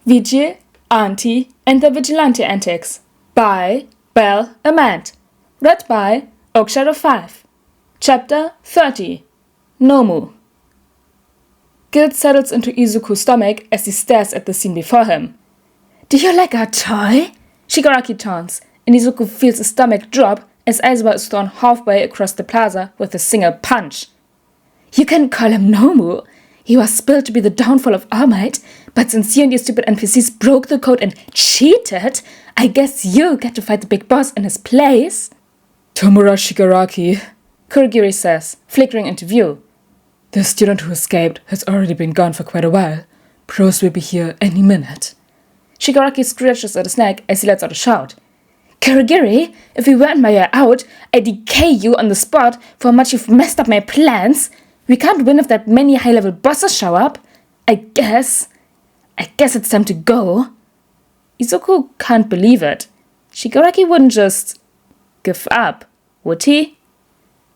Vigil, Ante, and the Vigilante Antics by BelleAmant. Read by Oakshadow5. Chapter 30. Nomu. Guilt settles into Izuku's stomach as he stares at the scene before him. "Do you like a toy?" Shigaraki taunts, and Izuku feels his stomach drop as Aizawa is thrown halfway across the plaza with a single punch. "You can call him Nomu. He was built to be the downfall of All Might, but since you and your stupid NPCs broke the code and cheated, I guess you get to fight the big boss in his place." "Tomura Shigaraki," Kurogiri says, flickering into view. "The student who escaped has already been gone for quite a while. Pros will be here any minute." Shigaraki scratches at his neck as he lets out a shout. "Kurogiri, if you weren't my way out, I'd decay you on the spot for how much you've messed up my plans. We can't win if that many high-level bosses show up. I guess it's time to go." Izuku can't believe it. Shigaraki wouldn't just give up, would he?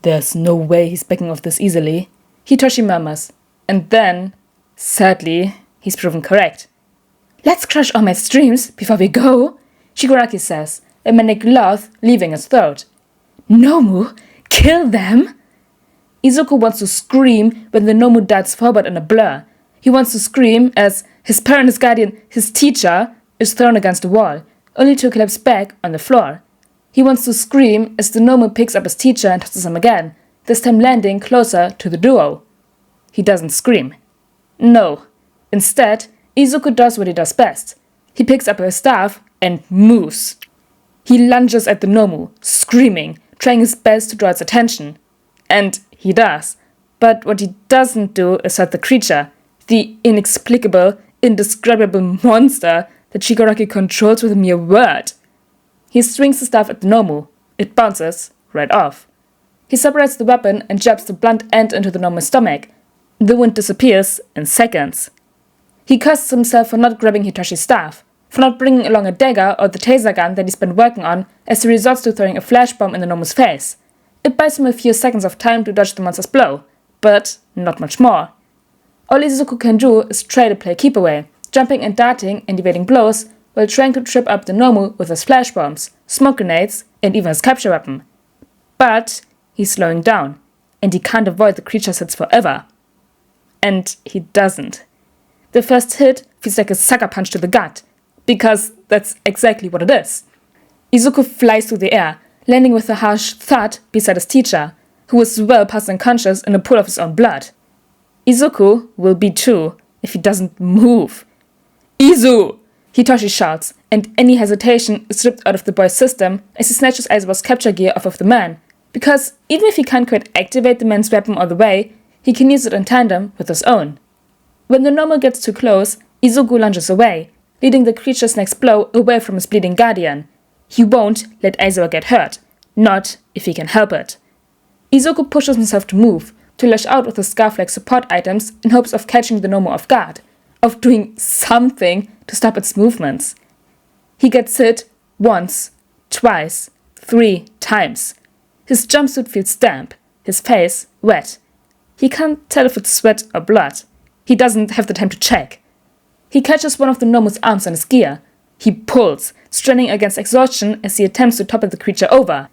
"There's no way he's backing off this easily," Hitoshi murmurs. And then, sadly, he's proven correct. "Let's crush all my streams before we go," Shigaraki says, a manic laugh leaving his throat. "Nomu, kill them!" Izuku wants to scream when the Nomu darts forward in a blur. He wants to scream as his parent, his guardian, his teacher is thrown against the wall, only to collapse back on the floor. He wants to scream as the Nomu picks up his teacher and tosses him again, this time landing closer to the duo. He doesn't scream. No. Instead, Izuku does what he does best. He picks up his staff and moves. He lunges at the Nomu, screaming, trying his best to draw its attention. And he does. But what he doesn't do is hurt the creature, the inexplicable, indescribable monster that Shigaraki controls with a mere word. He swings the staff at the Nomu. It bounces right off. He separates the weapon and jabs the blunt end into the Nomu's stomach. The wound disappears in seconds. He curses himself for not grabbing Hitoshi's staff, for not bringing along a dagger or the taser gun that he's been working on as he resorts to throwing a flash bomb in the Nomu's face. It buys him a few seconds of time to dodge the monster's blow, but not much more. All Izuku can do is try to play keep away, jumping and darting and evading blows while trying to trip up the Nomu with his flash bombs, smoke grenades, and even his capture weapon. But he's slowing down, and he can't avoid the creature's hits forever. And he doesn't. The first hit feels like a sucker punch to the gut, because that's exactly what it is. Izuku flies through the air, landing with a harsh thud beside his teacher, who is well past unconscious in a pool of his own blood. Izuku will be too if he doesn't move. "Izu!" Hitoshi shouts, and any hesitation is ripped out of the boy's system as he snatches Aizawa's capture gear off of the man, because even if he can't quite activate the man's weapon all the way, he can use it in tandem with his own. When the Nomu gets too close, Izuku lunges away, leading the creature's next blow away from his bleeding guardian. He won't let Aizawa get hurt, not if he can help it. Izuku pushes himself to move, to lash out with his scarf-like support items in hopes of catching the Nomu off guard, of doing something to stop its movements. He gets hit once, twice, 3 times. His jumpsuit feels damp, his face wet. He can't tell if it's sweat or blood. He doesn't have the time to check. He catches one of the Nomu's arms on his gear. He pulls, straining against exhaustion as he attempts to topple the creature over.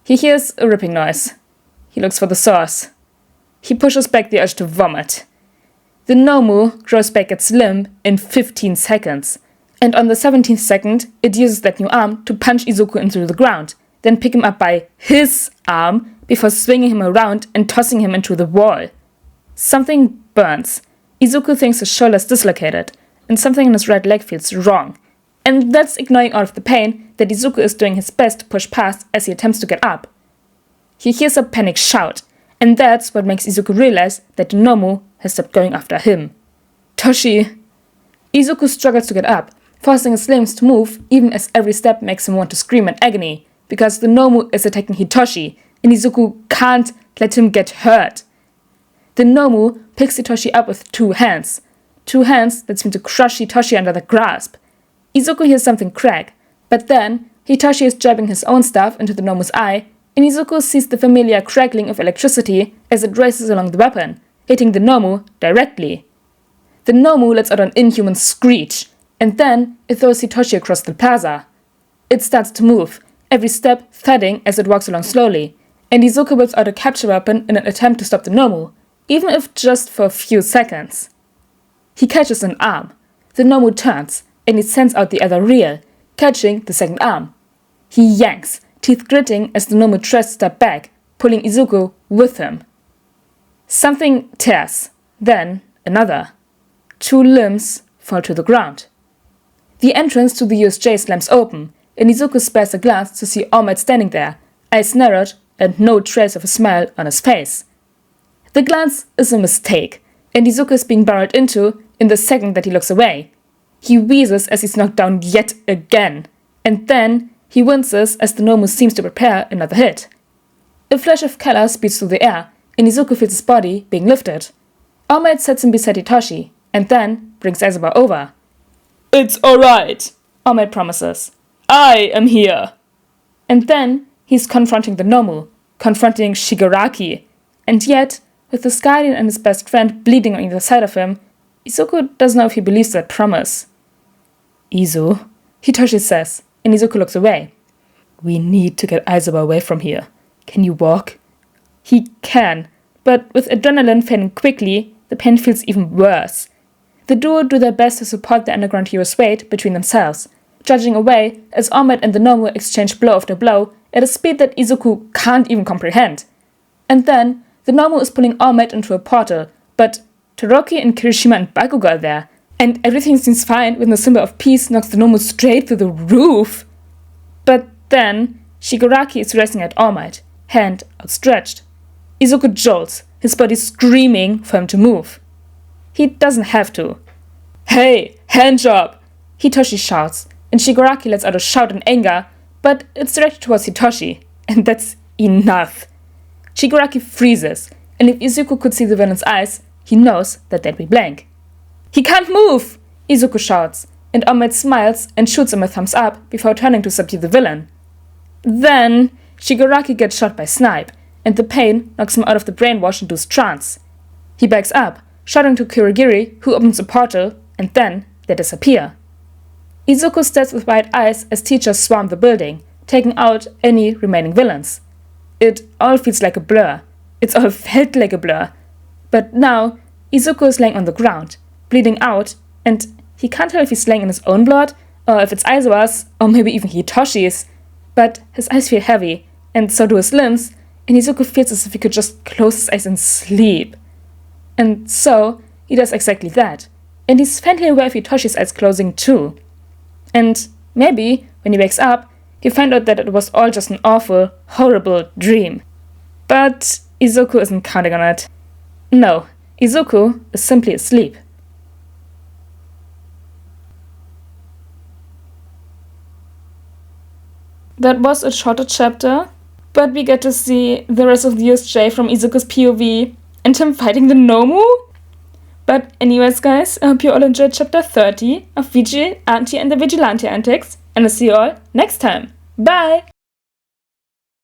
He hears a ripping noise. He looks for the source. He pushes back the urge to vomit. The Nomu grows back its limb in 15 seconds, and on the 17th second, it uses that new arm to punch Izuku into the ground, then pick him up by his arm before swinging him around and tossing him into the wall. Something burns. Izuku thinks his shoulder is dislocated, and something in his right leg feels wrong. And that's ignoring all of the pain that Izuku is doing his best to push past as he attempts to get up. He hears a panicked shout, and that's what makes Izuku realize that the Nomu has stopped going after him. "Toshi!" Izuku struggles to get up, forcing his limbs to move even as every step makes him want to scream in agony, because the Nomu is attacking Hitoshi, and Izuku can't let him get hurt. The Nomu picks Hitoshi up with 2 hands. 2 hands that seem to crush Hitoshi under the grasp. Izuku hears something crack, but then Hitoshi is jabbing his own staff into the Nomu's eye, and Izuku sees the familiar crackling of electricity as it races along the weapon, hitting the Nomu directly. The Nomu lets out an inhuman screech. and then it throws Hitoshi across the plaza. It starts to move, every step thudding as it walks along slowly, and Izuku whips out a capture weapon in an attempt to stop the Nomu, even if just for a few seconds. He catches an arm. The Nomu turns, and he sends out the other reel, catching the second arm. He yanks, teeth gritting as the Nomu tries to step back, pulling Izuku with him. Something tears, then another. 2 limbs fall to the ground. The entrance to the USJ slams open, and Izuku spares a glance to see All Might standing there, eyes narrowed and no trace of a smile on his face. The glance is a mistake, and Izuku is being barreled into in the second that he looks away. He wheezes as he's knocked down yet again, and then he winces as the Nomu seems to prepare another hit. A flash of color speeds through the air, and Izuku feels his body being lifted. All Might sets him beside Hitoshi, and then brings Aizawa over. It's alright, All Might promises. I am here. And then he's confronting the Nomu, confronting Shigaraki, and yet, with his guardian and his best friend bleeding on either side of him, Izuku doesn't know if he believes that promise. Izu, Hitoshi says, and Izuku looks away. We need to get Aizawa away from here. Can you walk? He can, but with adrenaline fading quickly, the pain feels even worse. The duo do their best to support the underground hero's weight between themselves, trudging away as All Might and the Nomu exchange blow after blow at a speed that Izuku can't even comprehend. And then, the Nomu is pulling All Might into a portal, but Todoroki and Kirishima and Bakugo are there, and everything seems fine when the symbol of peace knocks the Nomu straight through the roof. But then, Shigaraki is racing at All Might, hand outstretched. Izuku jolts, his body screaming for him to move. He doesn't have to. Hey, hand job! Hitoshi shouts, and Shigaraki lets out a shout in anger, but it's directed towards Hitoshi, and that's enough. Shigaraki freezes, and if Izuku could see the villain's eyes, he knows that they'd be blank. He can't move! Izuku shouts, and All Might smiles and shoots him a thumbs up before turning to subdue the villain. Then, Shigaraki gets shot by Snipe, and the pain knocks him out of the brainwash-induced trance. He backs up, shouting to Kurogiri, who opens a portal, and then they disappear. Izuku stares with wide eyes as teachers swarm the building, taking out any remaining villains. It all feels like a blur. It's all felt like a blur. But now, Izuku is laying on the ground, bleeding out, and he can't tell if he's laying in his own blood, or if it's Aizawa's, or maybe even Hitoshi's. But his eyes feel heavy, and so do his limbs, and Izuku feels as if he could just close his eyes and sleep. And so, he does exactly that. And he's faintly aware of Hitoshi's eyes closing too. And maybe, when he wakes up, he'll find out that it was all just an awful, horrible dream. But Izuku isn't counting on it. No, Izuku is simply asleep. That was a shorter chapter, but we get to see the rest of the USJ from Izuku's POV and him fighting the Nomu. But anyways guys, I hope you all enjoyed chapter 30 of Vigil, Ante and the Vigilante Antics, and I'll see you all next time. Bye!